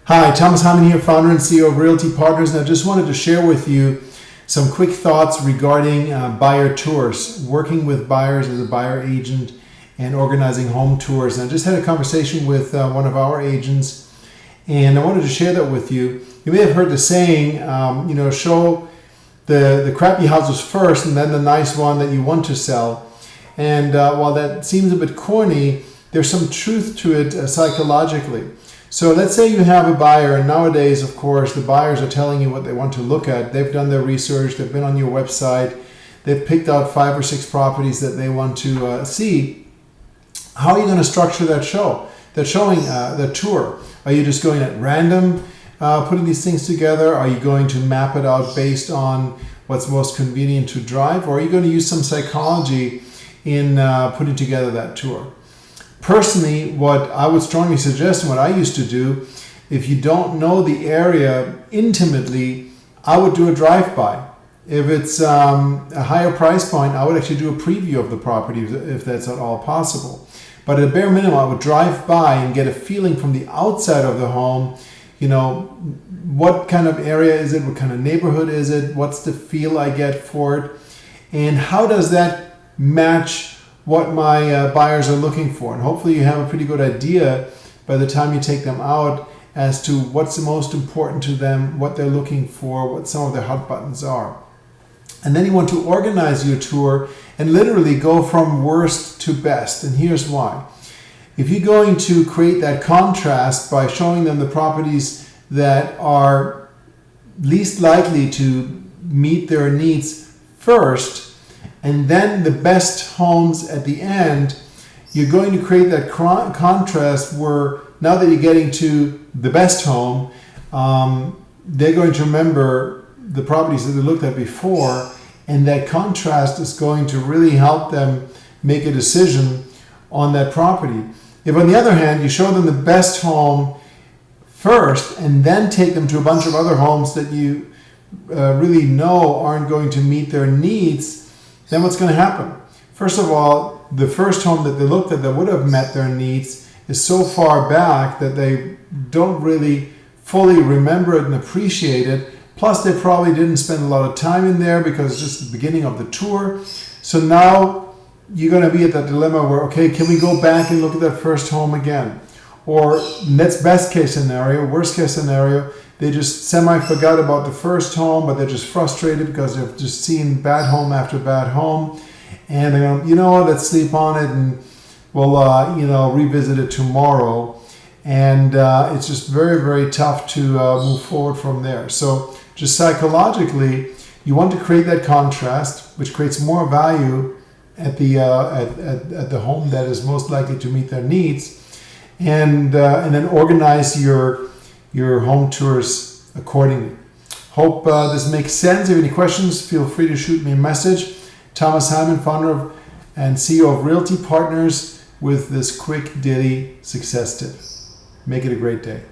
Hi, Thomas Hyman here, founder and CEO of Realty Partners, and I just wanted to share with you some quick thoughts regarding buyer tours, working with buyers as a buyer agent and organizing home tours. And I just had a conversation with one of our agents, and I wanted to share that with you. You may have heard the saying, show the crappy houses first and then the nice one that you want to sell. And while that seems a bit corny, there's some truth to it psychologically. So let's say you have a buyer, and nowadays, of course, the buyers are telling you what they want to look at. They've done their research, they've been on your website, they've picked out 5 or 6 properties that they want to see. How are you going to structure that show? That tour? Are you just going at random, putting these things together? Are you going to map it out based on what's most convenient to drive? Or are you going to use some psychology in putting together that tour? Personally, what I would strongly suggest and what I used to do, if you don't know the area intimately, I would do a drive-by. If it's a higher price point, I would actually do a preview of the property if that's at all possible. But at a bare minimum, I would drive by and get a feeling from the outside of the home, what kind of area is it, what kind of neighborhood is it, what's the feel I get for it, and how does that match what my buyers are looking for. And hopefully you have a pretty good idea by the time you take them out as to what's the most important to them, what they're looking for, what some of their hot buttons are. And then you want to organize your tour and literally go from worst to best. And here's why. If you're going to create that contrast by showing them the properties that are least likely to meet their needs first, and then the best homes at the end, you're going to create that contrast where now that you're getting to the best home, they're going to remember the properties that they looked at before, and that contrast is going to really help them make a decision on that property. If on the other hand, you show them the best home first and then take them to a bunch of other homes that you really know aren't going to meet their needs, then what's going to happen? First of all, the first home that they looked at that would have met their needs is so far back that they don't really fully remember it and appreciate it. Plus, they probably didn't spend a lot of time in there because it's just the beginning of the tour. So now you're going to be at that dilemma where, okay, can we go back and look at that first home again? Or that's best case scenario. Worst case scenario, they just semi-forgot about the first home, but they're just frustrated because they've just seen bad home after bad home. And they're going, let's sleep on it and we'll, revisit it tomorrow. And it's just very, very tough to move forward from there. So just psychologically, you want to create that contrast, which creates more value at the home that is most likely to meet their needs. And then organize your home tours accordingly. Hope this makes sense. If you have any questions, feel free to shoot me a message. Thomas Hyman, founder and CEO of Realty Partners, with this quick daily success tip. Make it a great day.